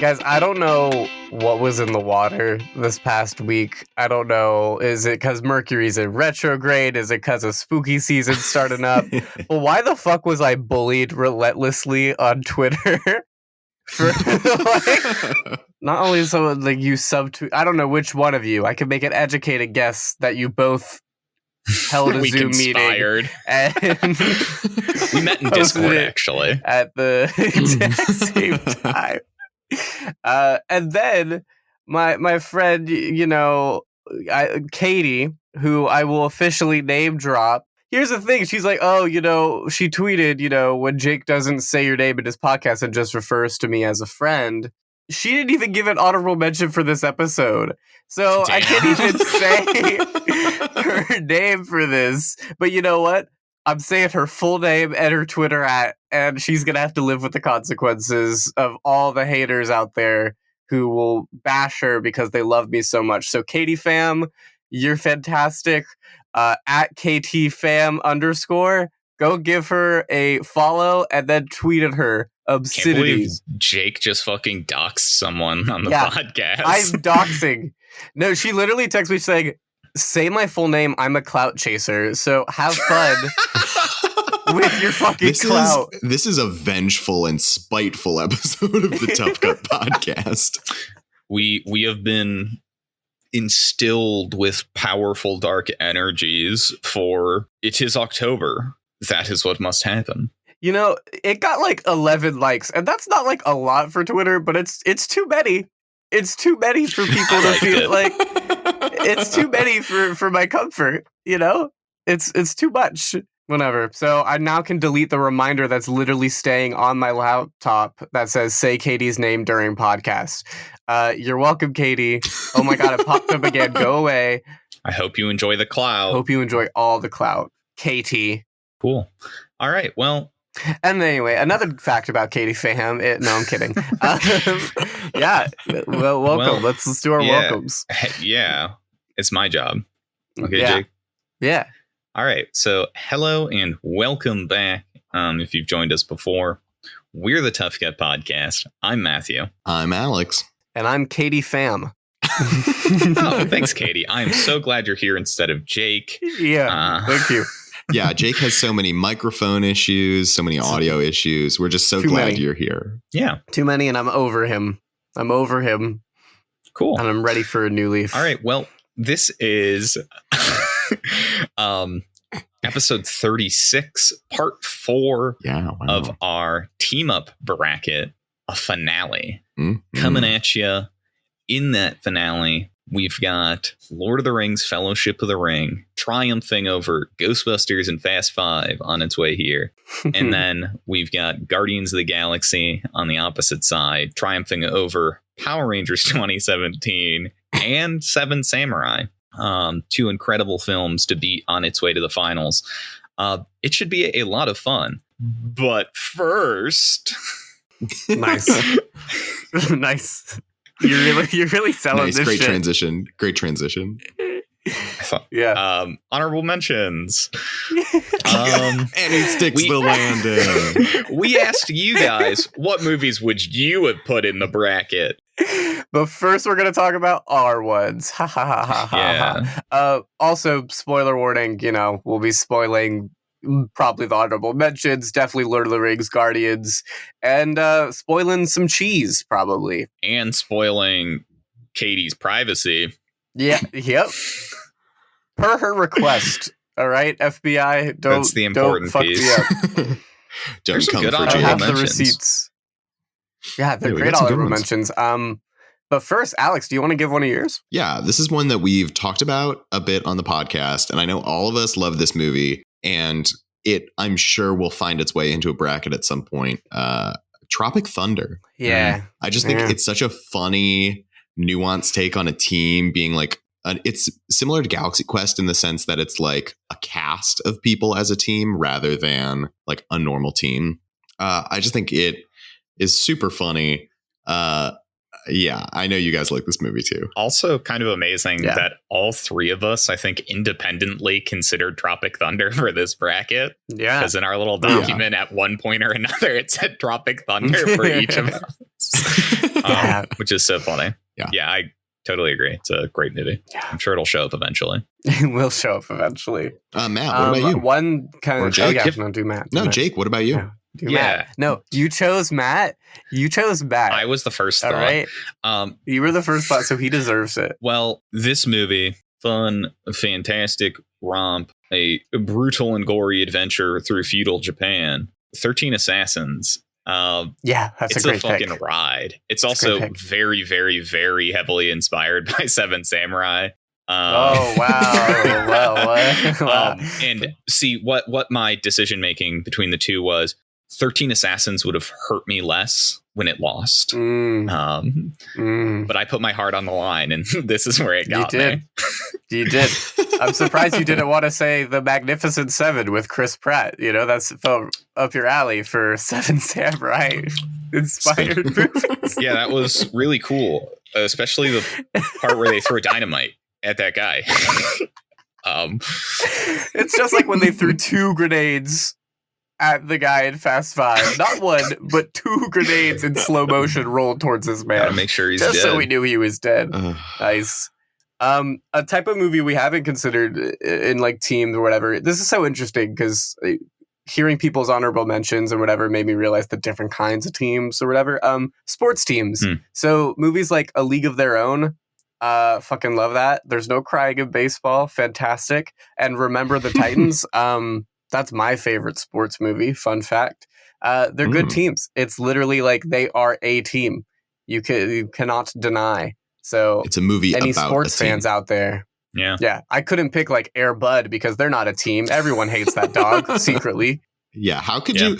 Guys, I don't know what was in the water this past week. I don't know. Is it because Mercury's in retrograde? Is it because of spooky season starting up? But why the fuck was I bullied relentlessly on Twitter? For like, not only so like you subtweet, I don't know which one of you. I can make an educated guess that you both held a We Zoom conspired. meeting and We met in Discord, actually. at the exact same time. And then my friend, Katie, who I will officially name drop. Here's the thing. She's like, oh, she tweeted, when Jake doesn't say your name in his podcast and just refers to me as a friend. She didn't even give an honorable mention for this episode. So Damn. I can't even say her name for this. But you know what? I'm saying her full name and her Twitter and she's going to have to live with the consequences of all the haters out there who will bash her because they love me so much. So Katie fam, you're fantastic. At KTFam_, go give her a follow and then tweet at her Can't believe obscenities. Jake just fucking doxed someone on the podcast. I'm doxing. No, she literally texted me saying, say my full name, I'm a clout chaser, so have fun with your fucking clout. This is a vengeful and spiteful episode of the Tough Cut podcast. We have been instilled with powerful dark energies for it is October. That is what must happen. It got like 11 likes, and that's not like a lot for Twitter, but it's too many. It's too many for people to feel like it's too many for my comfort, It's too much. Whatever. So I now can delete the reminder that's literally staying on my laptop that says say Katie's name during podcast. You're welcome, Katie. Oh my god, it popped up again. Go away. I hope you enjoy the cloud. Hope you enjoy all the clout. Katie. Cool. All right. Well, and anyway, another fact about Katie fam. No, I'm kidding. Yeah. Well, welcome. Well, let's do our welcomes. Yeah. It's my job. Okay, yeah. Jake? Yeah. All right. So hello and welcome back. If you've joined us before, we're the Tough Cut Podcast. I'm Matthew. I'm Alex. And I'm Katie fam. Oh, thanks, Katie. I'm so glad you're here instead of Jake. Yeah. Thank you. Yeah, Jake has so many microphone issues, so many audio issues. We're just so glad you're here. Yeah. Too many, and I'm over him. Cool. And I'm ready for a new leaf. All right. Well, this is episode 36, part 4 of our team up bracket, a finale. Coming at you in that finale. We've got Lord of the Rings, Fellowship of the Ring, triumphing over Ghostbusters and Fast 5 on its way here. And then we've got Guardians of the Galaxy on the opposite side, triumphing over Power Rangers 2017 and Seven Samurai. 2 incredible films to beat on its way to the finals. It should be a lot of fun. But first... Nice. Nice. You're really selling nice, this great shit. Great transition. Yeah. Honorable mentions. And he sticks the landing. We asked you guys, what movies would you have put in the bracket? But first, we're going to talk about our ones. Ha ha ha ha ha. Yeah. Also, spoiler warning, we'll be spoiling probably the honorable mentions, definitely Lord of the Rings, Guardians, and spoiling some cheese, probably. And spoiling Katie's privacy. Yeah, yep. Per her request, all right, FBI, That's the important fuck piece. me up. Don't come good for I honorable Jake. have the mentions. receipts. Yeah, they're Yeah, we great got some good honorable ones. mentions. But first, Alex, do you want to give one of yours? Yeah, this is one that we've talked about a bit on the podcast, and I know all of us love this movie, and I'm sure will find its way into a bracket at some point. Tropic Thunder. Yeah. I just think it's such a funny, nuanced take on a team being like, it's similar to Galaxy Quest in the sense that it's like a cast of people as a team rather than like a normal team. I just think it is super funny. Yeah, I know you guys like this movie too. Also kind of amazing that all 3 of us, I think, independently considered Tropic Thunder for this bracket. Yeah. Because in our little document at one point or another, it said Tropic Thunder for each of us. which is so funny. Yeah, I totally agree. It's a great movie. Yeah. I'm sure it'll show up eventually. It will show up eventually. Matt, what about you? One kind of Jake? Do Matt. No, Matt. Jake, what about you? Matt. No, you chose Matt. You chose Matt. I was the first thought. All right. You were the first thought, so he deserves it. Well, this movie, fun, fantastic romp, a brutal and gory adventure through feudal Japan. 13 Assassins. That's a great fucking pick. Ride. It's also very, very, very heavily inspired by Seven Samurai. Oh wow! Wow. And see what my decision making between the two was. 13 Assassins would have hurt me less when it lost. But I put my heart on the line, and this is where it got me. You did. I'm surprised you didn't want to say The Magnificent Seven with Chris Pratt. You know, that's felt up your alley for Seven Samurai inspired movies. Yeah, that was really cool, especially the part where they throw dynamite at that guy. It's just like when they threw 2 grenades at the guy in Fast 5. Not 1, but 2 grenades in slow motion rolled towards his man. Gotta make sure he's just dead. So we knew he was dead. Nice. A type of movie we haven't considered in like teams or whatever. This is so interesting because hearing people's honorable mentions and whatever made me realize the different kinds of teams or whatever. Sports teams. So movies like A League of Their Own. Fucking love that. There's no crying in baseball. Fantastic. And Remember the Titans. That's my favorite sports movie. Fun fact. They're good teams. It's literally like they are a team. You cannot deny. So it's a movie any about sports fans out there. Yeah. I couldn't pick like Air Bud because they're not a team. Everyone hates that dog secretly. Yeah, how could you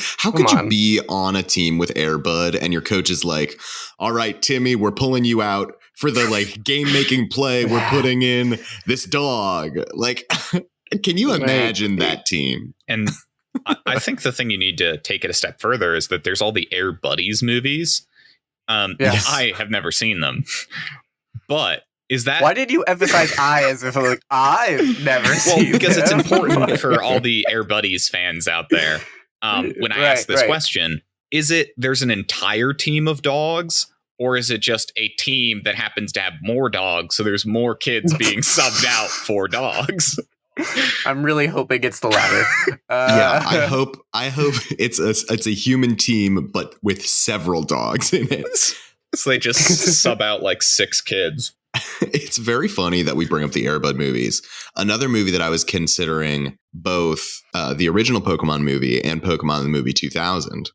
be on a team with Air Bud and your coach is like, "All right, Timmy, we're pulling you out for the like game making play. We're putting in this dog." Like, can you imagine that team? And I think the thing you need to take it a step further is that there's all the Air Buddies movies. Yes. I have never seen them, but is that why did you emphasize I as if like I've never seen? Well, because it's important for all the Air Buddies fans out there. When I ask this question, is it there's an entire team of dogs? Or is it just a team that happens to have more dogs, so there's more kids being subbed out for dogs? I'm really hoping it's the latter. I hope it's a human team, but with several dogs in it. So they just sub out like 6 kids. It's very funny that we bring up the Air Bud movies. Another movie that I was considering, both the original Pokemon movie and Pokemon the movie 2000.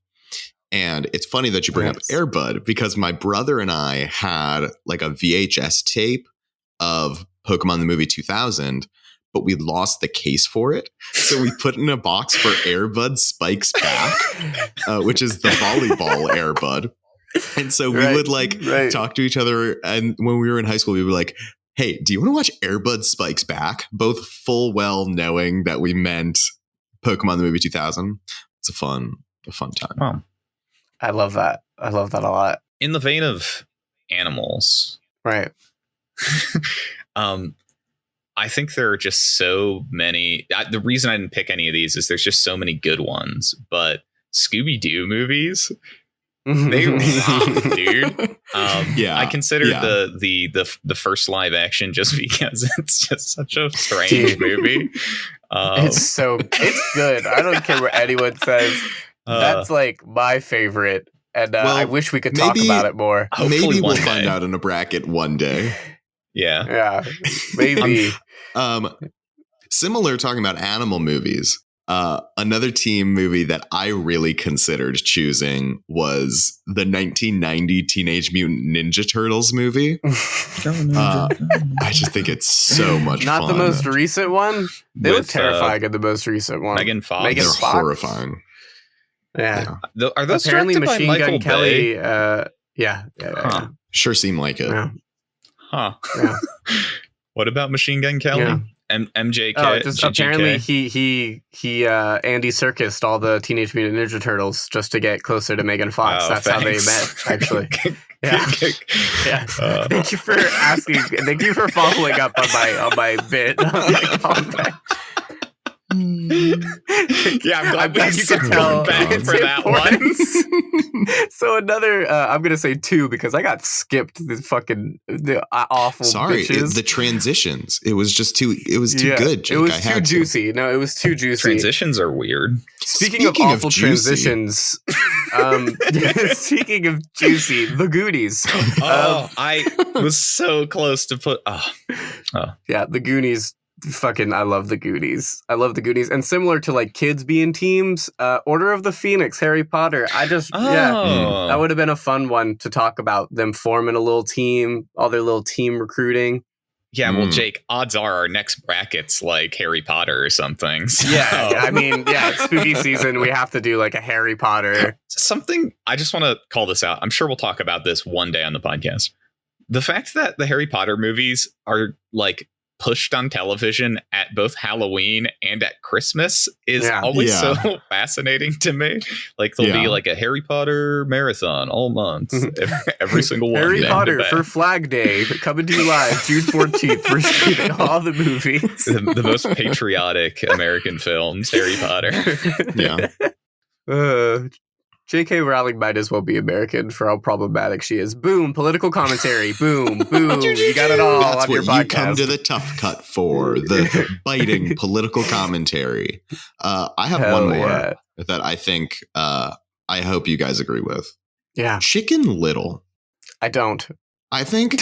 And it's funny that you bring up Air Bud because my brother and I had like a VHS tape of Pokemon the movie 2000, but we lost the case for it. So we put in a box for Air Bud Spikes Back, which is the volleyball Air Bud. And so we would talk to each other. And when we were in high school, we were like, "Hey, do you want to watch Air Bud Spikes Back?" Both full well knowing that we meant Pokemon the movie 2000. It's a fun time. Oh. I love that. I love that a lot. In the vein of animals. Right. I think there are just so many. The reason I didn't pick any of these is there's just so many good ones. But Scooby-Doo movies, they rock, dude. I consider the first live action just because it's just such a strange movie. It's good. I don't care what anyone says. That's like my favorite. And I wish we could talk about it more. Maybe we'll find out in a bracket one day. Yeah. Maybe. Similar, talking about animal movies. Another team movie that I really considered choosing was the 1990 Teenage Mutant Ninja Turtles movie. I just think it's so much fun. Not the most recent one. They look terrifying in the most recent one. Megan Fox. They're horrifying. Yeah. Are those apparently directed Machine by Gun Kelly? Yeah. Sure seemed like it. Yeah. Huh. Yeah. What about Machine Gun Kelly? Yeah. MJK. Apparently he Andy Serkised all the Teenage Mutant Ninja Turtles just to get closer to Megan Fox. That's how they met, actually. Yeah. Thank you for asking. Thank you for following up on my bit. Yeah, I'm glad glad you you could circled tell back its for that one. importance. So another, I'm gonna say 2 because I got skipped the awful bitches. The transitions. It was just too. It was too good. Jake. It was too juicy. No, it was too juicy. Transitions are weird. Speaking of awful transitions, speaking of juicy, The Goonies. I was so close to put. Yeah, The Goonies. I love The Goonies. I love The Goonies. And similar to like kids being teams, Order of the Phoenix, Harry Potter. That would have been a fun one to talk about. Them forming a little team, all their little team recruiting. Yeah, well, Jake, odds are our next bracket's like Harry Potter or something. So. Yeah, I mean, it's spooky season. We have to do like a Harry Potter. Something, I just want to call this out. I'm sure we'll talk about this one day on the podcast. The fact that the Harry Potter movies are like pushed on television at both Halloween and at Christmas is always so fascinating to me. Like there'll be like a Harry Potter marathon all month, every single one. Harry Potter for Flag Day, coming to you live June 14th. We're shooting all the movies. The most patriotic American films, Harry Potter. J.K. Rowling might as well be American for how problematic she is. Boom, political commentary. Boom, boom. You got it all on your podcast. That's what you come to the Tough Cut for, the biting political commentary. I have one more that I think I hope you guys agree with. Yeah. Chicken Little. I don't. I think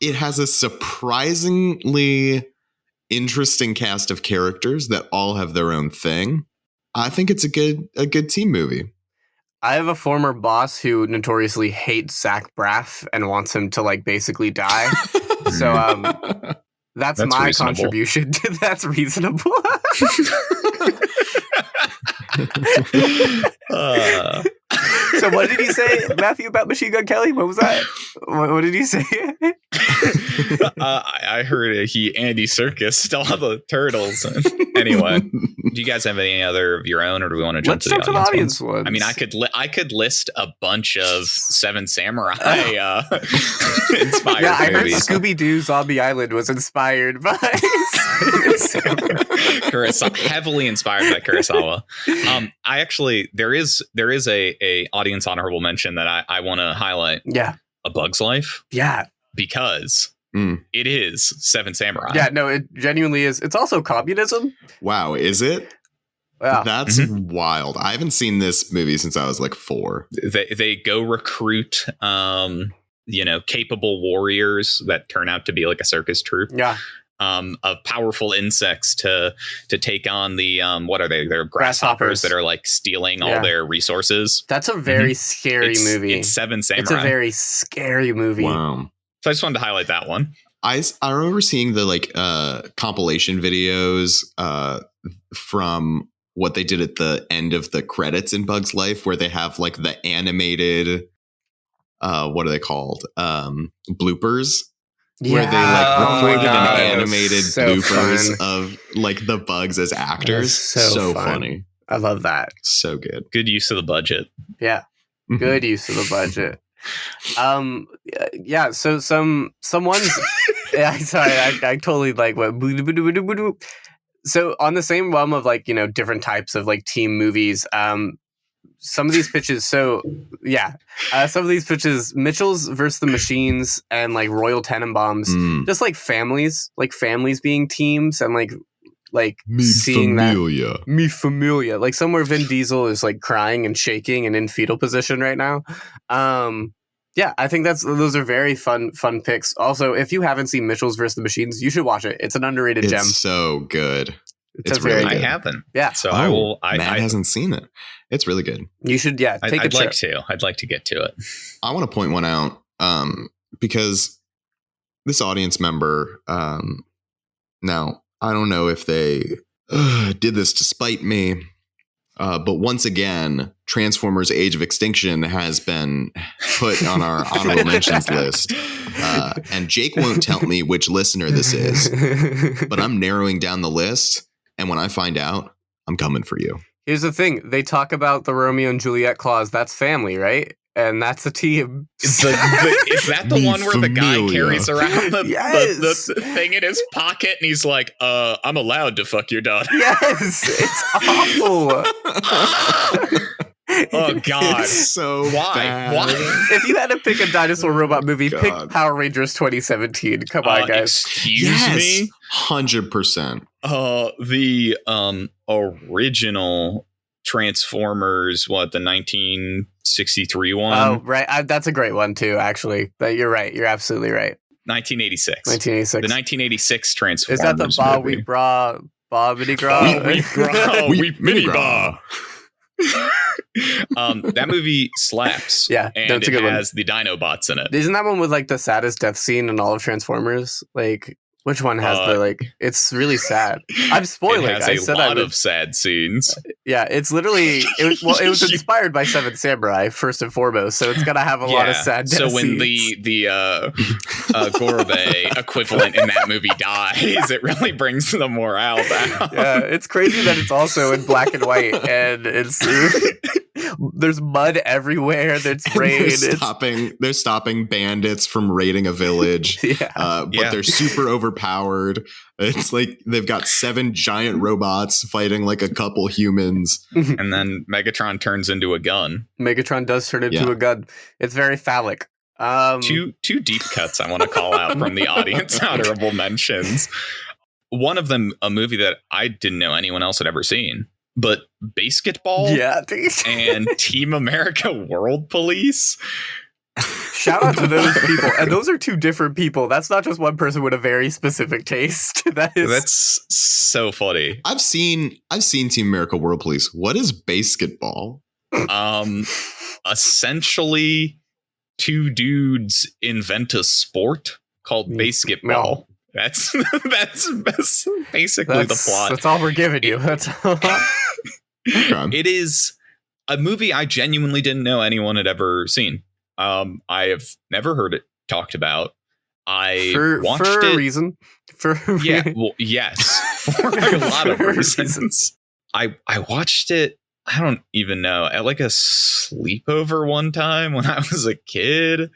it has a surprisingly interesting cast of characters that all have their own thing. I think it's a good team movie. I have a former boss who notoriously hates Zach Braff and wants him to like basically die. So that's my reasonable. contribution to that's reasonable. So what did he say, Matthew, about Machine Gun Kelly? What was that? What did he say? I heard Andy Serkis all the turtles. Anyway, do you guys have any other of your own, or do we want to jump to the audience ones? I mean, I could list a bunch of Seven Samurai inspired. Yeah, I heard movies. Scooby-Doo Zombie Island was inspired by heavily inspired by Kurosawa. I actually there is a audience honorable mention that I want to highlight. Yeah, A Bug's Life. Yeah, because it is Seven Samurai. Yeah, no, it genuinely is. It's also communism. Wow, is it? Yeah. That's wild. I haven't seen this movie since I was like 4. They go recruit capable warriors that turn out to be like a circus troupe. Yeah. Of powerful insects to take on the what are they? They're grasshoppers that are like stealing all their resources. That's a very scary movie. It's Seven Samurai. It's a very scary movie. Wow. So I just wanted to highlight that one. I remember seeing the compilation videos from what they did at the end of the credits in Bug's Life, where they have like the animated what are they called? Bloopers. Where they like recorded an animated bloopers of like the bugs as actors. So funny. I love that. So good. Good use of the budget. Yeah. Good use of the budget. Yeah. So some ones. Sorry, I totally like what. So on the same realm of like different types of like team movies. Some of these pitches, some of these pitches, Mitchell's versus the Machines and like Royal Tenenbaums, just like families being teams and like seeing familia. That. Mi familia. Like somewhere Vin Diesel is like crying and shaking and in fetal position right now. Yeah, I think those are very fun picks. Also, if you haven't seen Mitchell's versus the Machines, you should watch it. It's an underrated gem. It's so good. It's really good. I haven't. Yeah. So I will. Matt hasn't seen it. It's really good. You should. Yeah. Take I'd like to. I'd like to get to it. I want to point one out because this audience member. Now I don't know if they did this to spite me, but once again, Transformers: Age of Extinction has been put on our honorable mentions list. And Jake won't tell me which listener this is, but I'm narrowing down the list. And when I find out, I'm coming for you. Here's the thing. They talk about the Romeo and Juliet clause. That's family, right? and that's a team. Is that the one where the guy carries around yes. the thing in his pocket and he's like, I'm allowed to fuck your daughter? Yes, it's awful. Oh God! It's so why? bad. Why? If you had to pick a dinosaur robot movie, pick Power Rangers 2017. Come on, guys. Excuse me? 100%. The original Transformers, the 1963 one? Oh, right. That's a great one too, actually. But you're right. You're absolutely right. 1986. 1986. The 1986 Transformers. Is that the Ba We Bra Ba Mini Gra? We Mini Ba. That movie slaps. Yeah, and that's a good one. It has the Dinobots in it. Isn't that one with like the saddest death scene in all of Transformers? Like, which one has the like? It's really sad. I'm spoiling. It has a lot of sad scenes. Yeah, it's literally. It was inspired by Seven Samurai first and foremost, so it's gonna have a lot of sad death So when scenes. the Gorobei equivalent in that movie dies, it really brings the morale down. Yeah, it's crazy that it's also in black and white, and it's there's mud everywhere. That's rain. They're stopping bandits from raiding a village. But they're super overpowered. It's like they've got 7 giant robots fighting like a couple humans. And then Megatron turns into a gun. Megatron does turn into a gun. It's very phallic. Two deep cuts I want to call out from the audience honorable mentions. One of them, a movie that I didn't know anyone else had ever seen, but Basketball and Team America World Police. Shout out to those people. And those are 2 different people. That's not just one person with a very specific taste. That's so funny. I've seen Team America World Police. What is Basketball? Essentially 2 dudes invent a sport called basketball. That's basically the plot. That's all we're giving you. That's all. It is a movie I genuinely didn't know anyone had ever seen. I have never heard it talked about. I watched it for a reason. Yes, for a lot of reasons. I watched it. I don't even know, at like a sleepover one time when I was a kid.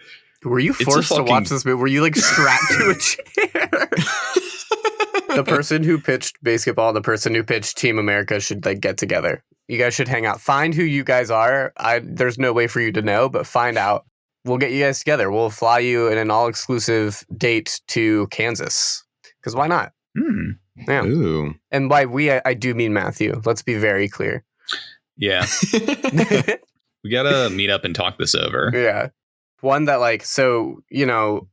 Were you forced to watch this movie? Were you like strapped to a chair? The person who pitched Basketball, the person who pitched Team America should like get together. You guys should hang out. Find who you guys are. There's no way for you to know, but find out. We'll get you guys together. We'll fly you in an all-exclusive date to Kansas. Because why not? Yeah. Ooh. And by I do mean Matthew. Let's be very clear. Yeah. We gotta meet up and talk this over. Yeah. One that like, so, you know,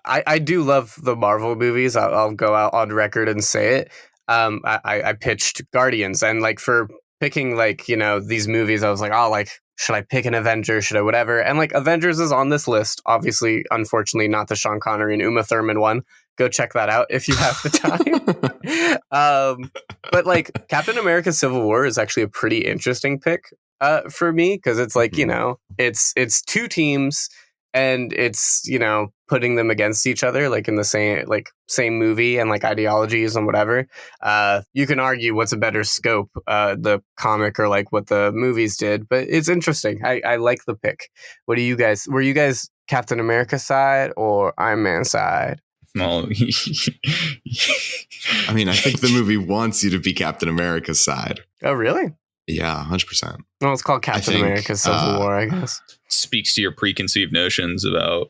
I do love the Marvel movies. I'll go out on record and say it. I pitched Guardians, and like for picking like, you know, these movies, I was like, oh, like, should I pick an Avenger? Should I whatever? And like Avengers is on this list. Obviously, unfortunately, not the Sean Connery and Uma Thurman one. Go check that out if you have the time. But like Captain America Civil War is actually a pretty interesting pick for me, because it's like, you know, it's 2 teams and it's, you know, putting them against each other like in the same movie and like ideologies and whatever. You can argue what's a better scope, the comic or like what the movies did, but it's interesting. I like the pick. What do you guys? Were you guys Captain America side or Iron Man side? Well, I mean, I think the movie wants you to be Captain America's side. Oh, really? Yeah, 100%. No, it's called Captain America Civil War, I guess. Speaks to your preconceived notions about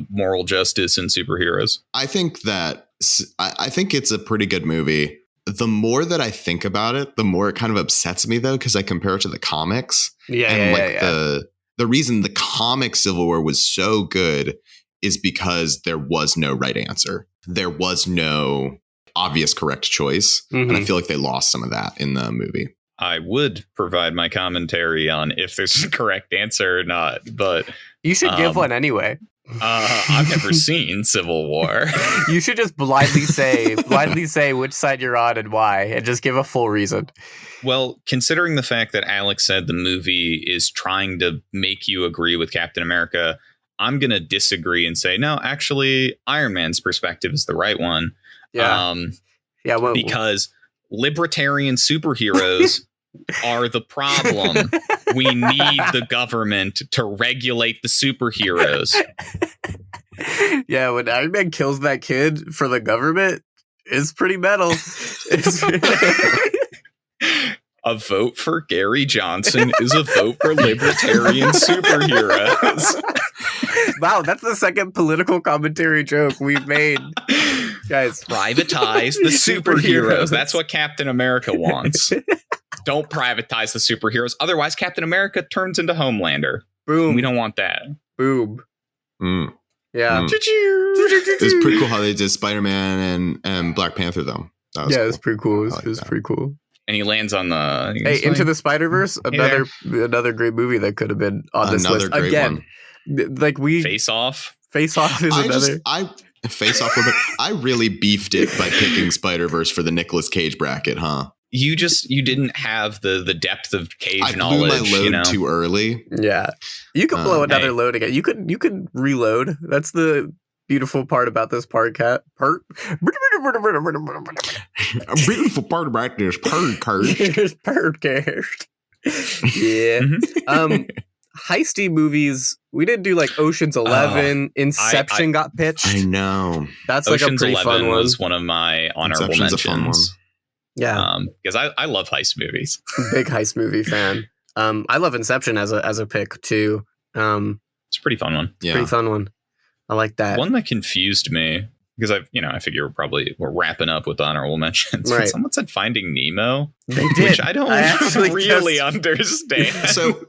moral justice and superheroes. I think it's a pretty good movie. The more that I think about it, the more it kind of upsets me, though, because I compare it to the comics. The reason the comic Civil War was so good is because there was no right answer. There was no obvious correct choice. Mm-hmm. And I feel like they lost some of that in the movie. I would provide my commentary on if there's a correct answer or not, but you should give one anyway. I've never seen Civil War. You should just blindly say which side you're on and why, and just give a full reason. Well, considering the fact that Alex said the movie is trying to make you agree with Captain America, I'm going to disagree and say, no, actually, Iron Man's perspective is the right one. Yeah. Because libertarian superheroes are the problem. We need the government to regulate the superheroes. Yeah, when Iron Man kills that kid for the government, it's pretty metal. A vote for Gary Johnson is a vote for libertarian superheroes. Wow, that's the second political commentary joke we've made. Guys, privatize the superheroes. That's what Captain America wants. Don't privatize the superheroes. Otherwise, Captain America turns into Homelander. Boom. We don't want that. Boom. Yeah. It was pretty cool how they did Spider-Man and Black Panther, though. It was pretty cool. It was pretty cool. And he lands on the... Hey, Into the Spider-Verse, another great movie that could have been on this list. Great again, one. Face Off. Face Off is another... Face Off, but I really beefed it by picking Spider-Verse for the Nicolas Cage bracket, huh? You didn't have the depth of Cage knowledge. I blew my load too early. Yeah. You could blow another load again. You could reload. That's the beautiful part about this podcast. A beautiful part about this podcast. Yeah. Heisty movies. We didn't do like Ocean's 11. Inception got pitched. I know. That's Ocean's like a pretty 11 fun one. was one of my honorable Inception's mentions. a fun one. Yeah. Because I love heist movies. Big heist movie fan. I love Inception as a pick too. It's a pretty fun one. Yeah. Pretty fun one. I like that. One that confused me because I figure we're wrapping up with honorable mentions. Right. Someone said Finding Nemo, They did. which I don't really understand. So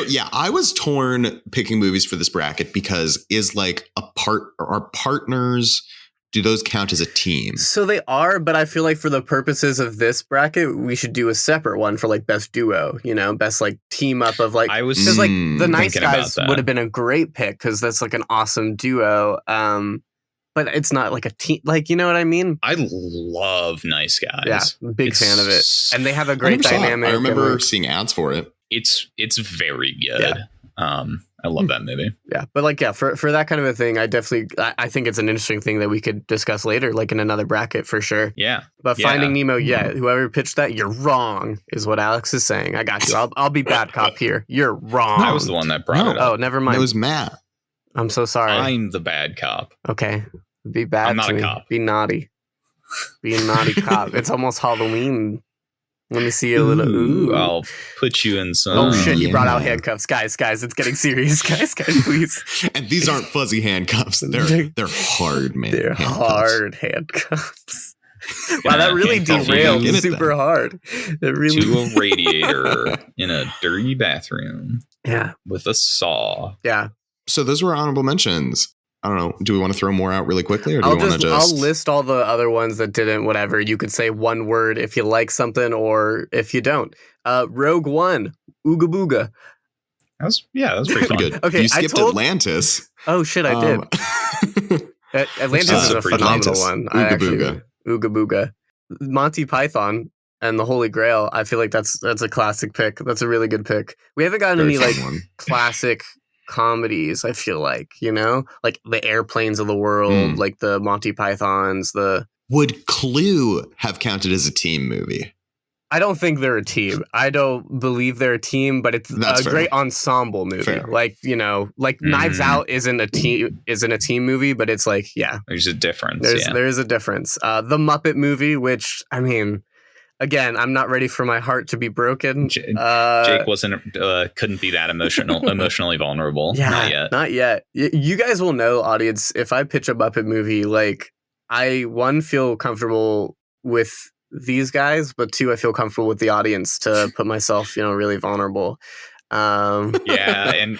yeah, I was torn picking movies for this bracket because are partners, do those count as a team? So they are, but I feel like for the purposes of this bracket, we should do a separate one for like best duo, best like team up of like, because like the Nice Guys would have been a great pick because that's like an awesome duo. But it's not like a team, like, you know what I mean? I love Nice Guys. Yeah, big fan of it. And they have a great dynamic. I remember seeing ads for it. It's very good. Yeah. I love that movie. Yeah, but like, for that kind of a thing, I think it's an interesting thing that we could discuss later, like in another bracket for sure. Yeah. But Finding Nemo, whoever pitched that, you're wrong, is what Alex is saying. I got you. I'll be bad cop here. You're wrong. I was the one that brought it up. Oh, never mind. It was Matt. I'm so sorry. I'm the bad cop. Okay. Be bad. I'm not to a me. cop. Be naughty. Be a naughty cop. It's almost Halloween. Let me see a little. Ooh. I'll put you in some. Oh shit! You brought out handcuffs, guys. It's getting serious, guys. Please. And these aren't fuzzy handcuffs. They're hard, man. They're hard handcuffs. Wow, that really derailed super hard. It really to a radiator in a dirty bathroom. Yeah, with a saw. Yeah. So those were honorable mentions. I don't know. Do we want to throw more out really quickly, or do we want to just? I'll list all the other ones that didn't. Whatever. You could say one word if you like something, or if you don't. Rogue One, Ooga Booga. That was pretty fun. Good. Okay, you skipped Atlantis. Oh shit, I did. Atlantis is a phenomenal one. Ooga Booga. Ooga Booga. Monty Python and the Holy Grail. I feel like that's a classic pick. That's a really good pick. We haven't gotten any like classic comedies, I feel like, like the Airplanes of the world, like the Monty Pythons, Would Clue have counted as a team movie? I don't think they're a team. I don't believe they're a team, but it's great ensemble movie. Fair. Like, like Knives Out isn't a team movie, but it's like, there's a difference. There is a difference. The Muppet movie, which, I mean, again, I'm not ready for my heart to be broken. Jake couldn't be that emotionally vulnerable. Yeah, not yet. You guys will know, audience, if I pitch a Muppet movie, like I feel comfortable with these guys, but two, I feel comfortable with the audience to put myself, really vulnerable. And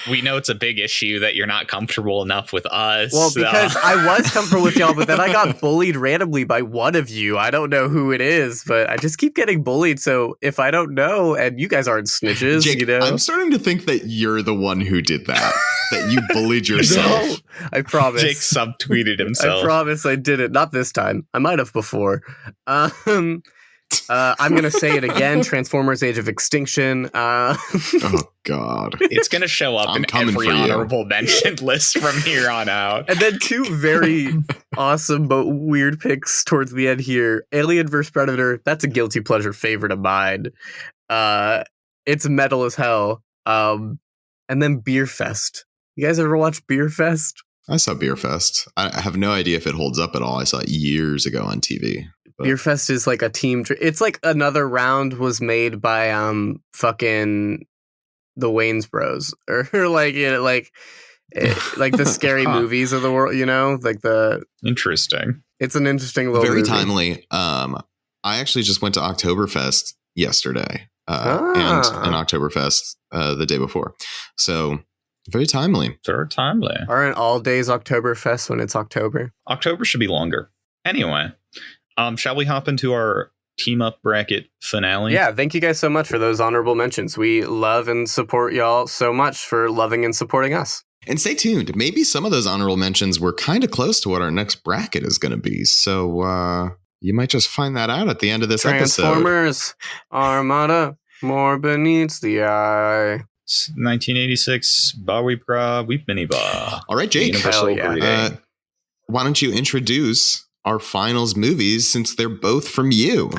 we know it's a big issue that you're not comfortable enough with us. Well, because I was comfortable with y'all, but then I got bullied randomly by one of you. I don't know who it is, but I just keep getting bullied. So if I don't know, and you guys aren't snitches, Jake, I'm starting to think that you're the one who did that. That you bullied yourself. No, I promise. Jake subtweeted himself. I promise I did it. Not this time. I might have before. I'm going to say it again. Transformers Age of Extinction. Oh, God. It's going to show up in every honorable mentioned list from here on out. And then two very awesome but weird picks towards the end here. Alien vs. Predator. That's a guilty pleasure favorite of mine. It's metal as hell. And then Beer Fest. You guys ever watch Beer Fest? I saw Beer Fest. I have no idea if it holds up at all. I saw it years ago on TV. But Beer Fest is like a team. It's like Another Round was made by fucking the Wayans Bros, or like like the scary movies of the world. Like the interesting. It's an interesting little very movie. timely. I actually just went to Oktoberfest yesterday, and Oktoberfest the day before. So very timely. Very timely. Aren't all days Oktoberfest when it's October? October should be longer. Anyway, shall we hop into our team up bracket finale? Yeah, thank you guys so much for those honorable mentions. We love and support y'all so much for loving and supporting us. And stay tuned. Maybe some of those honorable mentions were kind of close to what our next bracket is going to be. So you might just find that out at the end of this Transformers, Armada, more beneath the eye. 1986, Ba Weep Gra Weep Mini Ba. All right, Jake. Why don't you introduce our finals movies since they're both from you?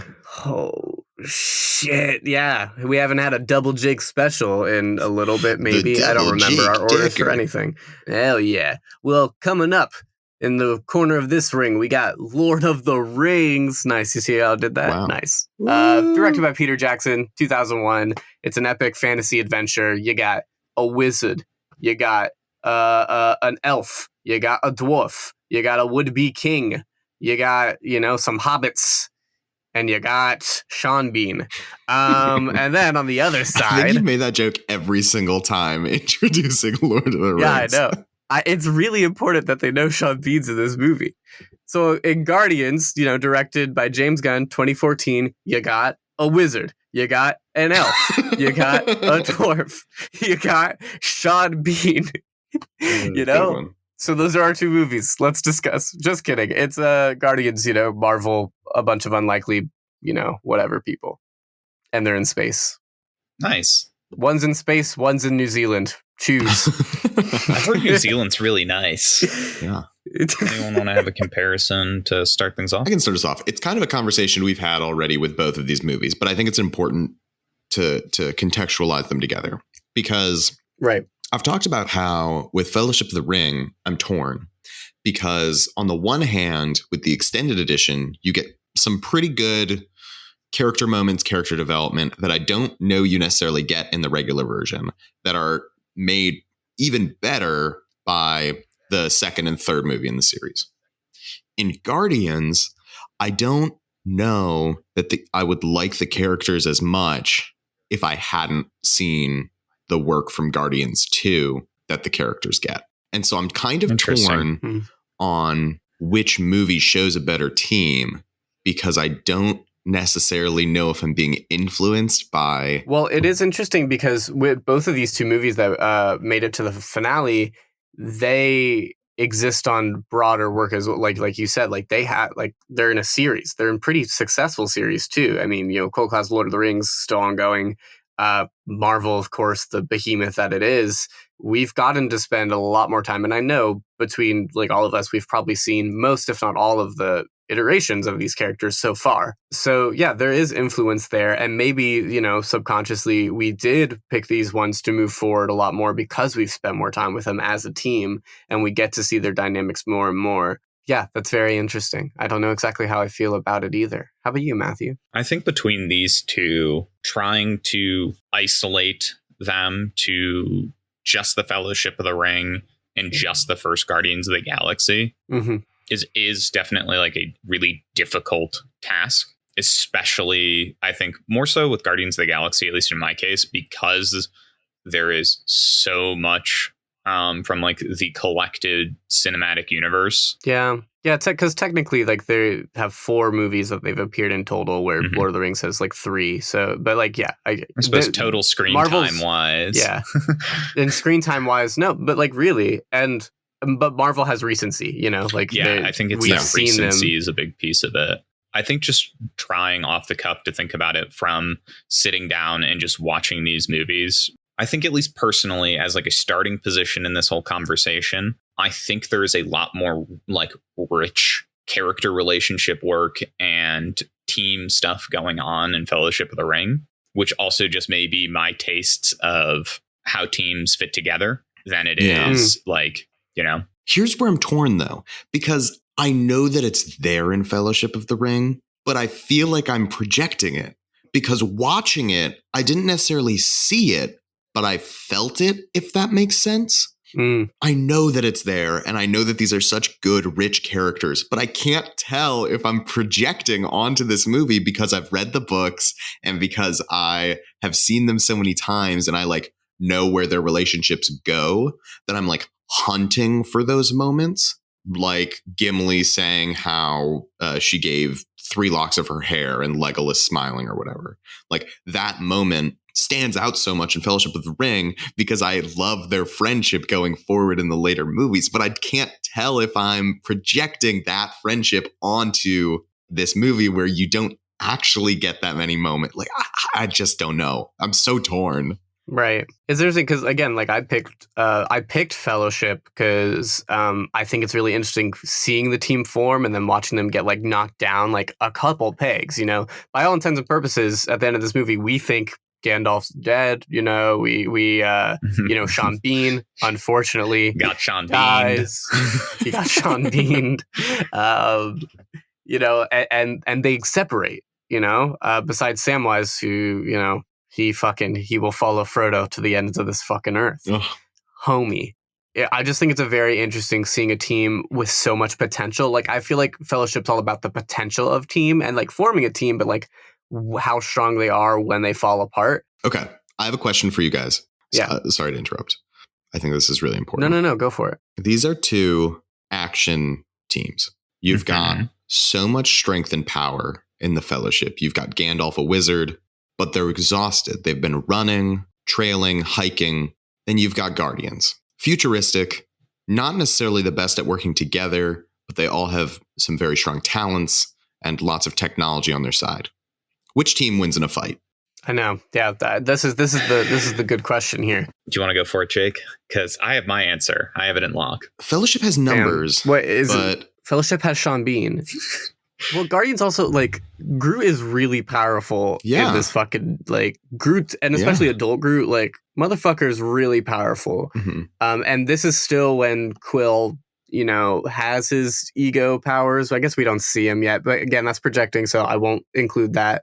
Oh, shit. Yeah. We haven't had a double Jake special in a little bit, maybe. I don't remember our orders for anything. Hell yeah. Well, coming up in the corner of this ring, we got Lord of the Rings. Nice. You see how I did that? Wow. Nice. Directed by Peter Jackson, 2001. It's an epic fantasy adventure. You got a wizard. You got an elf. You got a dwarf. You got a would-be king. You got, some hobbits. And you got Sean Bean. And then on the other side... I think you've made that joke every single time introducing Lord of the Rings. Yeah, I know. It's really important that they know Sean Bean's in this movie. So in Guardians, directed by James Gunn, 2014, you got a wizard. You got an elf. You got a dwarf. You got Sean Bean. So those are our two movies. Let's discuss. Just kidding. It's Guardians, Marvel, a bunch of unlikely, whatever people. And they're in space. Nice. One's in space, one's in New Zealand. Choose. I've heard New Zealand's really nice. Yeah. Anyone want to have a comparison to start things off? I can start us off. It's kind of a conversation we've had already with both of these movies, but I think it's important to contextualize them together because I've talked about how with Fellowship of the Ring, I'm torn because on the one hand, with the extended edition, you get some pretty good character moments, character development that I don't know you necessarily get in the regular version that are made even better by the second and third movie in the series. In Guardians, I don't know that I would like the characters as much if I hadn't seen the work from Guardians 2 that the characters get. And so I'm kind of torn on which movie shows a better team because I don't necessarily know if I'm being influenced by... Well, it is interesting because with both of these two movies that made it to the finale, they exist on broader work as like you said, like they're in a series. They're in pretty successful series too. I mean, Cold Class Lord of the Rings still ongoing. Marvel, of course, the behemoth that it is, we've gotten to spend a lot more time. And I know between all of us, we've probably seen most, if not all of the iterations of these characters so far. So yeah, there is influence there. And maybe, subconsciously we did pick these ones to move forward a lot more because we've spent more time with them as a team and we get to see their dynamics more and more. Yeah, that's very interesting. I don't know exactly how I feel about it either. How about you, Matthew? I think between these two, trying to isolate them to just the Fellowship of the Ring and just the first Guardians of the Galaxy is definitely a really difficult task, especially I think more so with Guardians of the Galaxy, at least in my case, because there is so much from the collected cinematic universe. Yeah, because technically they have 4 movies that they've appeared in total, where Lord of the Rings has 3. So, but I suppose total screen time wise, yeah, and screen time wise, no, but really, but Marvel has recency, I think it's that recency is a big piece of it. I think just trying off the cuff to think about it from sitting down and just watching these movies. I think at least personally, as a starting position in this whole conversation, I think there is a lot more rich character relationship work and team stuff going on in Fellowship of the Ring. which also just may be my tastes of how teams fit together than it is like, you know. Here's where I'm torn, though, because I know that it's there in Fellowship of the Ring, but I feel like I'm projecting it because watching it, I didn't necessarily see it, but I felt it, if that makes sense. I know that it's there, and I know that these are such good, rich characters, but I can't tell if I'm projecting onto this movie because I've read the books and because I have seen them so many times and I like know where their relationships go, that I'm like hunting for those moments. Like Gimli saying how she gave 3 locks of her hair and Legolas smiling or whatever. Like that moment stands out so much in Fellowship of the Ring because I love their friendship going forward in the later movies, but I can't tell if I'm projecting that friendship onto this movie where you don't actually get that many moments. Like, I just don't know. I'm so torn. Right. It's interesting because, again, like I picked Fellowship because I think it's really interesting seeing the team form and then watching them get like knocked down like a couple pegs, you know. By all intents and purposes, at the end of this movie, we think Gandalf's dead, you know, we you know, Sean Bean, unfortunately, got Sean dies. He got Sean Beaned. You know, and they separate, you know, besides Samwise, who, you know, he will follow Frodo to the ends of this fucking earth. Ugh. Homie. Yeah, I just think it's a very interesting seeing a team with so much potential. Like, I feel like Fellowship's all about the potential of team and like forming a team, but like how strong they are when they fall apart. Okay. I have a question for you guys. Yeah. Sorry to interrupt. I think this is really important. No, go for it. These are 2 action teams. You've got so much strength and power in the Fellowship. You've got Gandalf, a wizard, but they're exhausted. They've been running, trailing, hiking. Then you've got Guardians. Futuristic, not necessarily the best at working together, but they all have some very strong talents and lots of technology on their side. Which team wins in a fight? I know. Yeah, this is the good question here. Do you want to go for it, Jake? Because I have my answer. I have it in lock. Fellowship has numbers. What is it? Fellowship has Sean Bean. Well, Guardians also, like, Groot is really powerful in this fucking, like, Groot, and especially adult Groot, like, motherfucker is really powerful. And this is still when Quill, you know, has his ego powers. I guess we don't see him yet, but again, that's projecting, so I won't include that.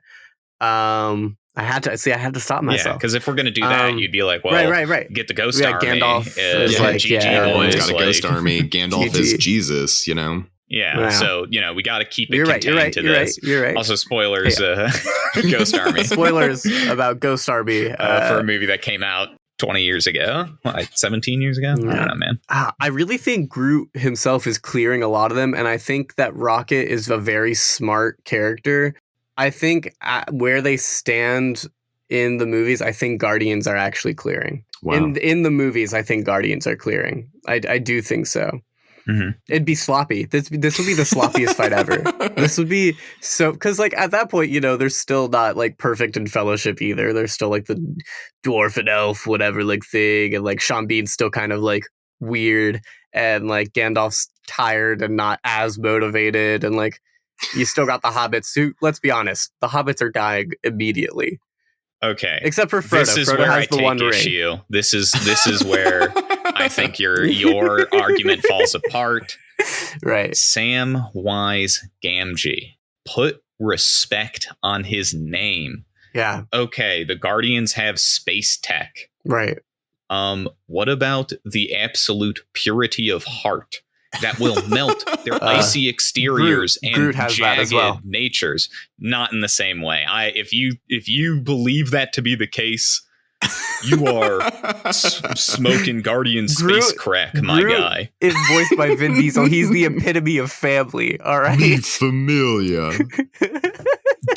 I had to stop myself. Yeah, because if we're going to do that, you'd be like, well, right. Get the Ghost Army. Gandalf is like, everyone's got a Ghost Army. Gandalf is Jesus, you know? Yeah, wow. So, you know, we got to keep it contained to this. You're right. Also, spoilers, Ghost Army. Spoilers about Ghost Army. For a movie that came out 20 years ago, like 17 years ago. I don't know, man. I really think Groot himself is clearing a lot of them, and I think that Rocket is a very smart character. I think where they stand in the movies, I think Guardians are actually clearing. Wow. In the movies, I think Guardians are clearing. I do think so. It'd be sloppy. This would be the sloppiest fight ever. This would be so, because like at that point, you know, they're still not like perfect in Fellowship either. They're still like the dwarf and elf, whatever, like thing, and like Sean Bean's still kind of like weird, and like Gandalf's tired and not as motivated, and like you still got the hobbits who, let's be honest, the hobbits are dying immediately. Okay. Except for Frodo. This is Frodo where has I the take one issue. ring. This is where I think your argument falls apart. Right. Samwise Gamgee. Put respect on his name. Yeah. Okay, the Guardians have space tech. Right. What about the absolute purity of heart that will melt their icy exteriors Groot and jagged natures? Not in the same way. If you believe that to be the case, you are smoking Guardian space crack, my guy. Is voiced by Vin Diesel. He's the epitome of family. All right, Mi familia.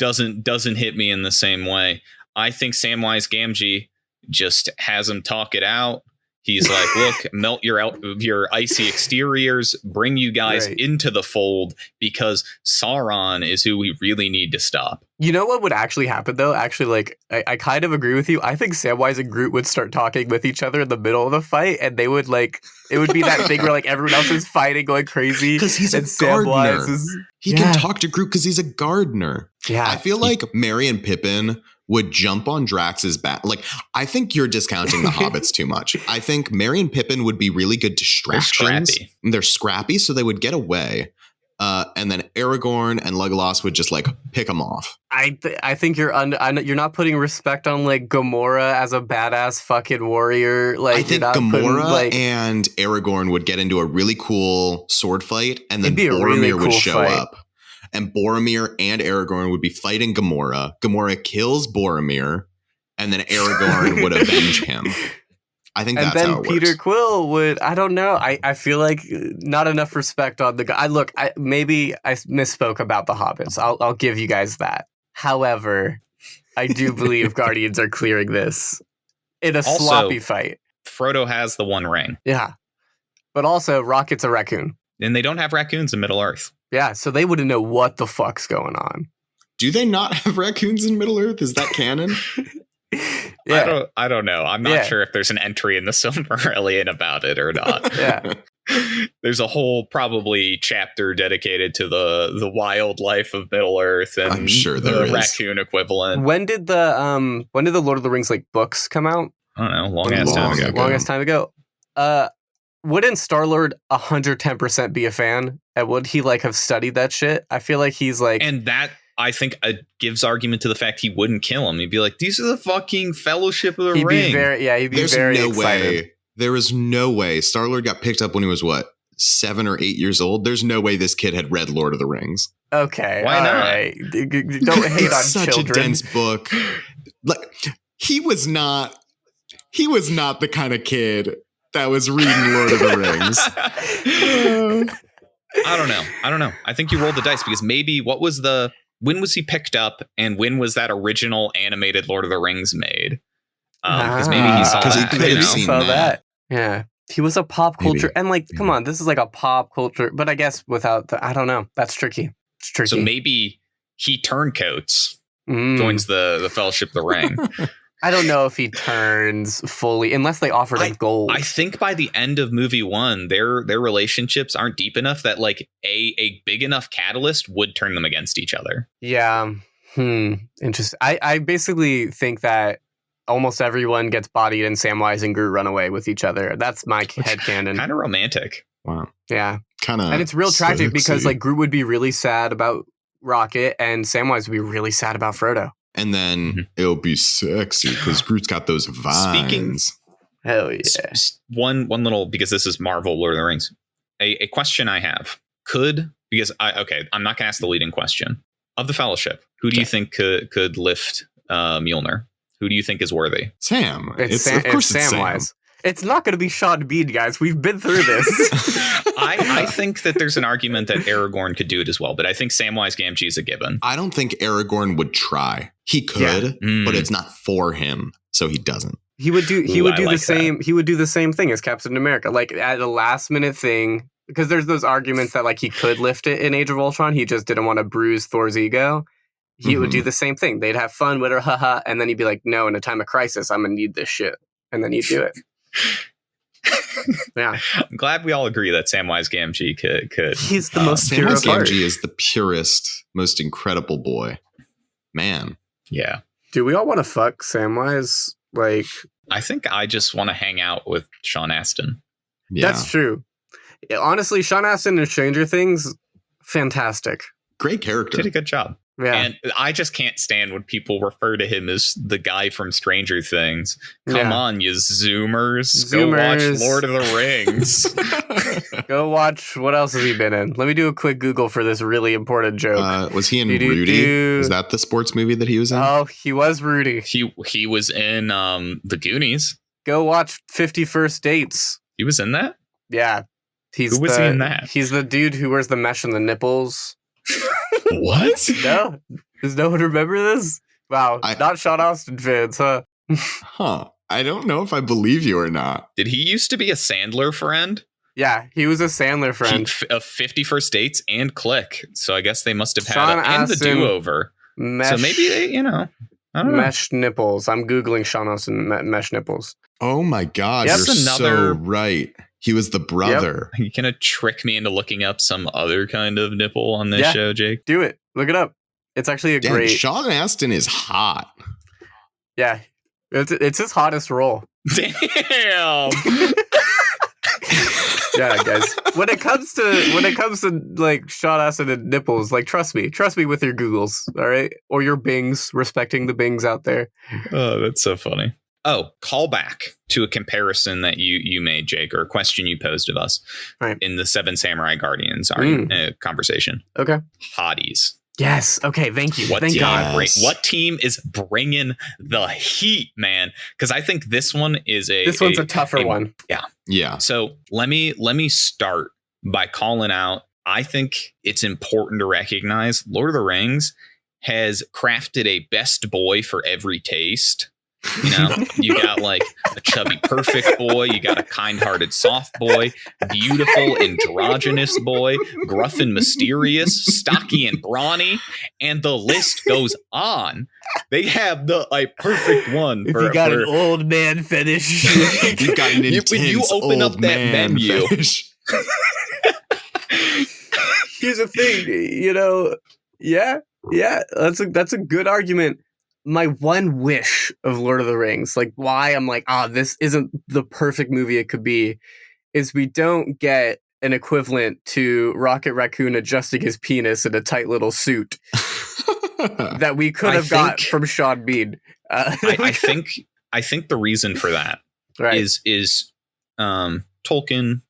Doesn't hit me in the same way. I think Samwise Gamgee just has him talk it out. He's like, look, melt your icy exteriors, bring you guys into the fold, because Sauron is who we really need to stop. You know what would actually happen, though? Actually, like, I kind of agree with you. I think Samwise and Groot would start talking with each other in the middle of the fight, and they would, like, it would be that thing where, like, everyone else is fighting, going crazy. Because he's a gardener. He can talk to Groot because he's a gardener. Yeah. I feel like Merry and Pippin would jump on Drax's back. Like, I think you're discounting the hobbits too much. I think Merry and Pippin would be really good distractions. They're scrappy, so they would get away. And then Aragorn and Legolas would just like pick them off. I think you're not putting respect on like Gamora as a badass fucking warrior. Like, I think Gamora and Aragorn would get into a really cool sword fight, and then Boromir really cool would show up. And Boromir and Aragorn would be fighting Gamora. Gamora kills Boromir, and then Aragorn would avenge him. I think that's how it works. And then Peter Quill would, I don't know. I feel like not enough respect on the guy. Maybe I misspoke about the hobbits. I'll give you guys that. However, I do believe Guardians are clearing this in a sloppy fight. Frodo has the One Ring. Yeah. But also, Rocket's a raccoon. And they don't have raccoons in Middle-earth. Yeah, so they wouldn't know what the fuck's going on. Do they not have raccoons in Middle-earth? Is that canon? Yeah. I don't know. I'm not sure if there's an entry in the Silmarillion about it or not. Yeah. There's a whole probably chapter dedicated to the wildlife of Middle-earth and I'm sure there is. Raccoon equivalent. When did the Lord of the Rings like books come out? I don't know. Long ass time ago. Wouldn't Star-Lord 110% be a fan? And would he like have studied that shit? I feel like he's like, and that I think gives argument to the fact he wouldn't kill him. He'd be like, these are the fucking Fellowship of the Ring. He'd be very excited. Way. There is no way. Star-Lord got picked up when he was 7 or 8 years old. There's no way this kid had read Lord of the Rings. Okay, why not? Right. Don't hate on such children. A dense book. Like he was not the kind of kid that was reading Lord of the Rings. I don't know. I think you rolled the dice because maybe when was he picked up and when was that original animated Lord of the Rings made? Because maybe he saw that. Yeah. He was a pop culture. And like, come on, this is like a pop culture. But I guess without I don't know. That's tricky. It's tricky. So maybe he turncoats, joins the Fellowship of the Ring. I don't know if he turns fully unless they offered him gold. I think by the end of movie 1, their relationships aren't deep enough that like a big enough catalyst would turn them against each other. Yeah. Interesting. I basically think that almost everyone gets bodied and Samwise and Groot run away with each other. That's my headcanon. Kind of romantic. Wow. Yeah. Kind of. And it's real tragic because like Groot would be really sad about Rocket and Samwise would be really sad about Frodo. And then it'll be sexy because Groot's got those vines. Hell yeah. One little, because this is Marvel Lord of the Rings. A question I have. I'm not going to ask the leading question. Of the Fellowship, who do you think could lift Mjolnir? Who do you think is worthy? Sam. It's Samwise. It's not going to be Sean Bean, guys. We've been through this. I think that there's an argument that Aragorn could do it as well, but I think Samwise Gamgee is a given. I don't think Aragorn would try. He could, but it's not for him, so he doesn't. He would do the same thing as Captain America, like at a last minute thing, because there's those arguments that like he could lift it in Age of Ultron. He just didn't want to bruise Thor's ego. He would do the same thing. They'd have fun with her, haha, and then he'd be like, "No, in a time of crisis, I'm gonna need this shit," and then he'd do it. Yeah, I'm glad we all agree that Samwise Gamgee could. He's the most pure Samwise of heart. Gamgee is the purest, most incredible boy. Man. Yeah. Do we all want to fuck Samwise? Like, I think I just want to hang out with Sean Astin. Yeah. That's true. Honestly, Sean Astin in Stranger Things, fantastic. Great character. Did a good job. Yeah. And I just can't stand when people refer to him as the guy from Stranger Things. Come on, you Zoomers. Go watch Lord of the Rings. Go watch. What else has he been in? Let me do a quick Google for this really important joke. Was he in Rudy? Is that the sports movie that he was in? Oh, he was Rudy. He was in The Goonies. Go watch 50 First Dates. He was in that? Yeah. Who was he in that? He's the dude who wears the mesh in the nipples. What? No? Does no one remember this? Wow. Not Sean Astin fans, huh? Huh. I don't know if I believe you or not. Did he used to be a Sandler friend? Yeah, he was a Sandler friend. Of 50 First Dates and Click. So I guess they must have had and the do-over. So maybe they, I don't know. Mesh nipples. I'm Googling Sean Astin mesh nipples. Oh my God. You're so right. He was the brother. Yep. You gonna trick me into looking up some other kind of nipple on this show, Jake? Do it. Look it up. It's actually great. Sean Astin is hot. Yeah, it's his hottest role. Damn. Yeah, guys. When it comes to like shot acid and nipples, like trust me with your Googles, all right, or your Bings, respecting the Bings out there. Oh, that's so funny. Oh, call back to a comparison that you made, Jake, or a question you posed of us in the Seven Samurai Guardians conversation. Okay. Hotties. Yes. Okay. Thank you. Thank God. What team is bringing the heat, man? Because I think this one is this one's a tougher one. Yeah. Yeah. So let me start by calling out. I think it's important to recognize Lord of the Rings has crafted a best boy for every taste. You know, you got like a chubby perfect boy, you got a kind-hearted soft boy, beautiful androgynous boy, gruff and mysterious, stocky and brawny, and the list goes on. They have the perfect one. If you got an old man fetish, you've got an intense when you open up that menu. Here's the thing, you know. Yeah, that's a good argument. My one wish of Lord of the Rings, like why I'm like, this isn't the perfect movie it could be, is we don't get an equivalent to Rocket Raccoon adjusting his penis in a tight little suit that we could have got from Sean Bean. I think the reason for that is Tolkien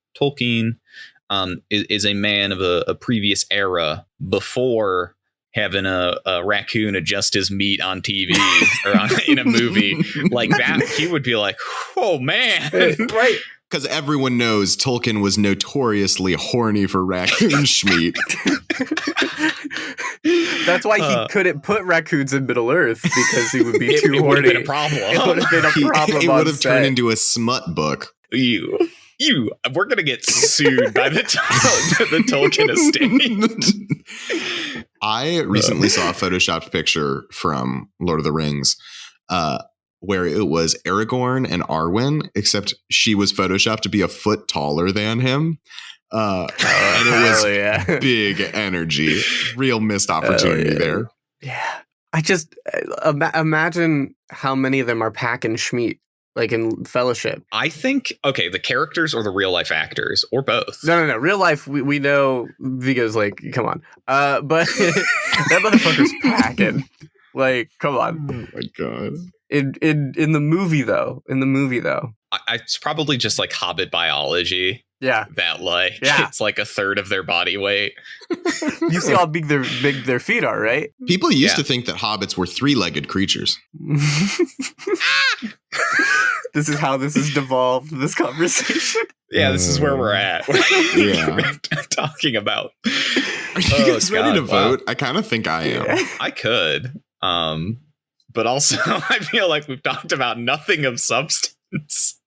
is a man of a previous era before having a raccoon adjust his meat on TV or in a movie like that. He would be like, oh man. Right. Because everyone knows Tolkien was notoriously horny for raccoon schmeat. That's why he couldn't put raccoons in Middle Earth, because he would be too horny. It would have been a problem. It would have been a problem. It would have turned into a smut book. We're gonna get sued by the Tolkien estate. I recently saw a photoshopped picture from Lord of the Rings, where it was Aragorn and Arwen, except she was photoshopped to be a foot taller than him. And it was big energy, real missed opportunity there. Yeah, I just imagine how many of them are packing schmeat. Like in Fellowship. I think, the characters or the real life actors or both. No. Real life, we know Viggo's like, come on. But that motherfucker's packing. Like, come on. Oh my God. In the movie though. It's probably just like Hobbit biology. Yeah. That it's like a third of their body weight. You see how big their feet are, right? People used to think that hobbits were 3-legged creatures. This is how this has devolved, this conversation. Yeah, this is where we're at. We're talking about. Are you guys ready to vote? I kind of think I am. Yeah. I could. But also, I feel like we've talked about nothing of substance.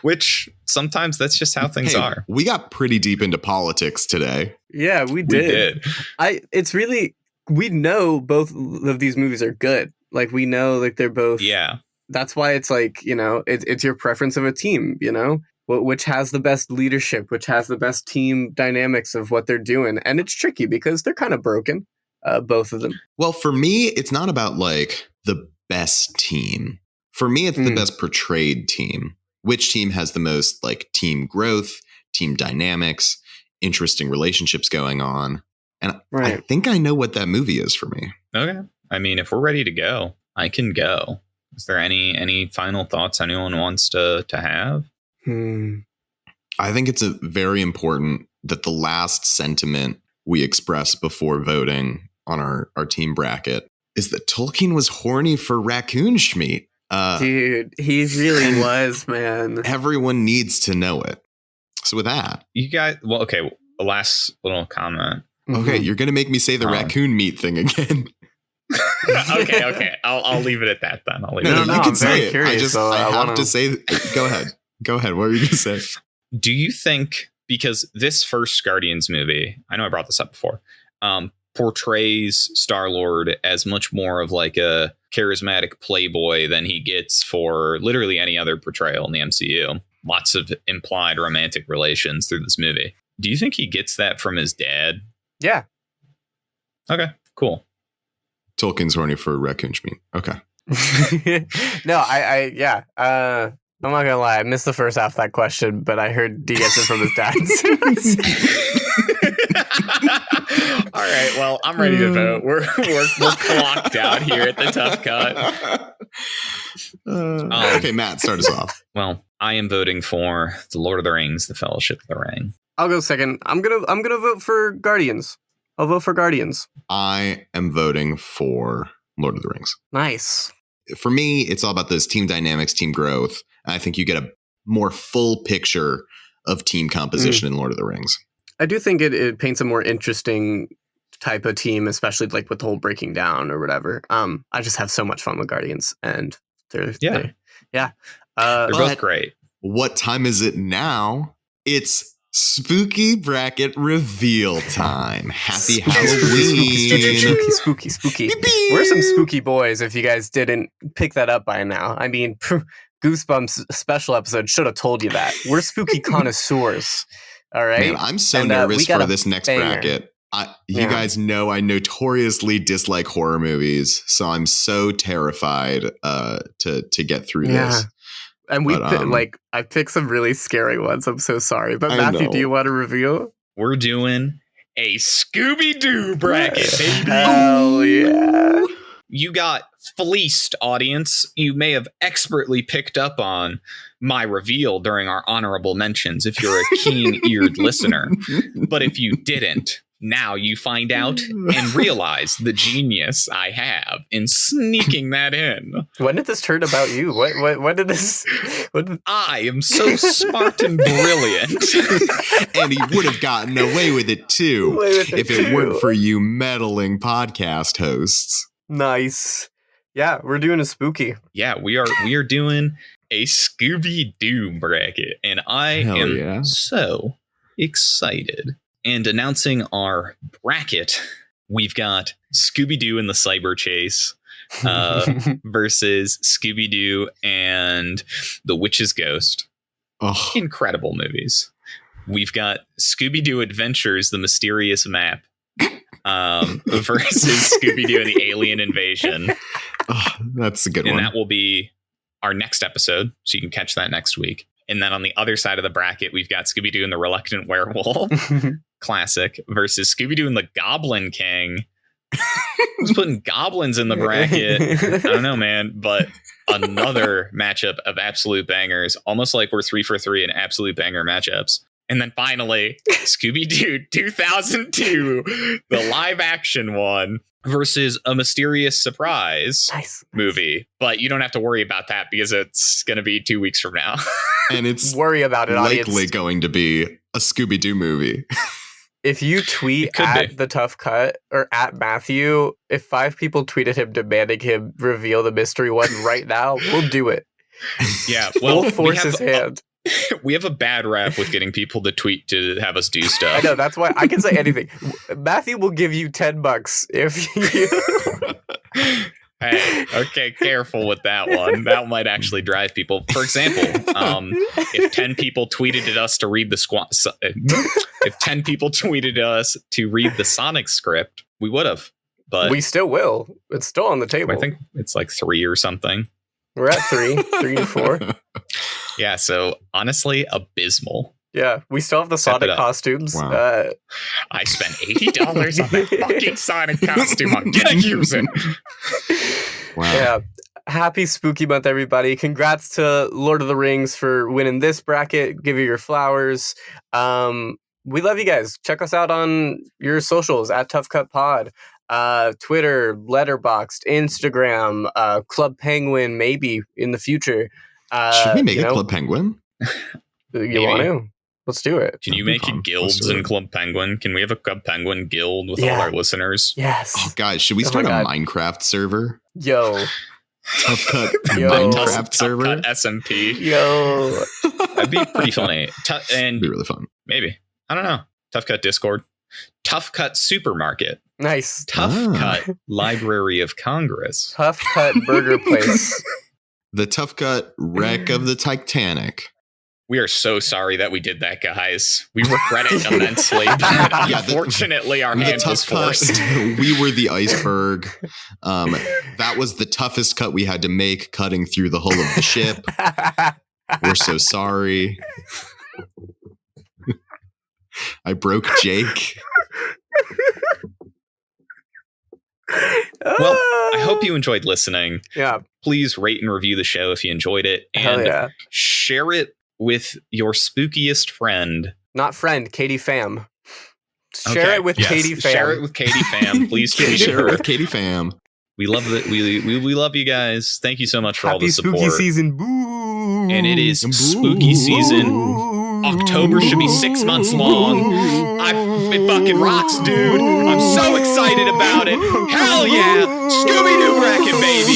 Which sometimes that's just how things are. We got pretty deep into politics today. Yeah, we did. We know both of these movies are good. Like, we know like they're both. Yeah. That's why it's like, you know, it's your preference of a team, you know, which has the best leadership, which has the best team dynamics of what they're doing. And it's tricky because they're kind of broken, both of them. Well, for me, it's not about like the best team. For me, it's the best portrayed team. Which team has the most like team growth, team dynamics, interesting relationships going on? And I think I know what that movie is for me. Okay. I mean, if we're ready to go, I can go. Is there any final thoughts anyone wants to have? I think it's very important that the last sentiment we express before voting on our team bracket is that Tolkien was horny for raccoon schmeat. Dude, he really was, man. Everyone needs to know it. So with that, you guys, the last little comment. Okay, you're gonna make me say the raccoon meat thing again. Okay. I'll leave it at that then. You can say it. I have to say. Go ahead. What were you gonna say? Do you think, because this first Guardians movie, I know I brought this up before, portrays Star-Lord as much more of like a charismatic playboy than he gets for literally any other portrayal in the MCU. Lots of implied romantic relations through this movie. Do you think he gets that from his dad? Yeah. Okay, cool. Tolkien's horny for raccoon schmeat. Okay. No, yeah. I'm not gonna lie, I missed the first half of that question, but I heard D gets it from his dad. All right, well, I'm ready to vote. We're clocked out here at the Tough Cut. Okay, Matt, start us off. Well, I am voting for The Lord of the Rings, The Fellowship of the Ring. I'll go second. I'm gonna vote for Guardians. I'll vote for Guardians. I am voting for Lord of the Rings. Nice. For me, it's all about those team dynamics, team growth. I think you get a more full picture of team composition in Lord of the Rings. I do think it paints a more interesting type of team, especially like with the whole breaking down or whatever. I just have so much fun with Guardians, and they're both great. What time is it now? It's spooky bracket reveal time. Happy Halloween. Spooky. We're some spooky boys if you guys didn't pick that up by now. I mean, Goosebumps special episode should have told you that. We're spooky connoisseurs. All right. Man, I'm so nervous for this next bracket. You guys know I notoriously dislike horror movies, so I'm so terrified to get through this. And I picked some really scary ones. I'm so sorry. But Matthew, do you want to reveal? We're doing a Scooby-Doo bracket, baby. Hell yeah. You got fleeced, audience. You may have expertly picked up on my reveal during our honorable mentions if you're a keen-eared listener. But if you didn't, now you find out and realize the genius I have in sneaking that in. When did this turn about you? When did this? I am so smart and brilliant. And he would have gotten away with it too if it weren't for you meddling podcast hosts. Nice. Yeah, we're doing a spooky. Yeah, we are doing a Scooby-Doo bracket. And I am so excited. And announcing our bracket, we've got Scooby-Doo and the Cyber Chase versus Scooby-Doo and the Witch's Ghost. Oh. Incredible movies. We've got Scooby-Doo Adventures, the Mysterious Map versus Scooby-Doo and the Alien Invasion. Oh, that's a good one. And that will be our next episode, so you can catch that next week. And then on the other side of the bracket, we've got Scooby-Doo and the Reluctant Werewolf. Classic versus Scooby-Doo and the Goblin King. Who's putting goblins in the bracket? I don't know, man. But another matchup of absolute bangers, almost like we're 3 for 3 in absolute banger matchups. And then finally, Scooby-Doo 2002, the live action one, versus a Mysterious Surprise movie. But you don't have to worry about that because it's going to be 2 weeks from now. And it's worry about it, likely going to be a Scooby-Doo movie. If you tweet at the Tough Cut or at Matthew, if 5 people tweeted him demanding him reveal the mystery one right now, we'll do it. Yeah, well, we'll force his hand. We have a bad rap with getting people to tweet to have us do stuff. I know, that's why I can say anything. Matthew will give you $10 if you... Hey, okay, careful with that one. That might actually drive people. For example, if 10 people tweeted at us to read if 10 people tweeted us to read the Sonic script, we would have. But we still will. It's still on the table. I think it's like 3 or something. We're at 3 to 4. Yeah, so honestly, abysmal. Yeah, we still have the Sonic costumes. Wow. I spent $80 on that fucking Sonic costume. I'm gonna use it. Wow. Yeah. Happy Spooky Month, everybody. Congrats to Lord of the Rings for winning this bracket. Give you your flowers. We love you guys. Check us out on your socials at Tough Cut Pod. Twitter, Letterboxd, Instagram, Club Penguin, maybe in the future. Should we make a Club Penguin? You want to? Let's do it. Can you make guilds in Club Penguin? Can we have a Club Penguin guild with all our listeners? Yes. Oh, guys, should we start a Minecraft server? Yo. Tough Cut Minecraft server? Tough Cut SMP. Yo. That'd be pretty funny. And be really fun. Maybe. I don't know. Tough Cut Discord. Tough Cut Supermarket. Nice. Tough Cut Library of Congress. Tough Cut Burger Place. The Tough Cut Wreck of the Titanic. We are so sorry that we did that, guys. We regret it immensely. Unfortunately, our hand was forced. We were the iceberg. That was the toughest cut we had to make, cutting through the hull of the ship. We're so sorry. I broke Jake. Well, I hope you enjoyed listening. Yeah. Please rate and review the show if you enjoyed it. And share it with your spookiest friend. Not friend, Katie Fam. Share it with Katie Fam. Share it with Katie Fam. Please share it with Katie Fam. We love it. We love you guys. Thank you so much for all the support. Spooky season. Boo. And it is spooky season. October should be 6 months long. It fucking rocks, dude. I'm so excited about it. Hell yeah. Scooby-Doo bracket, baby.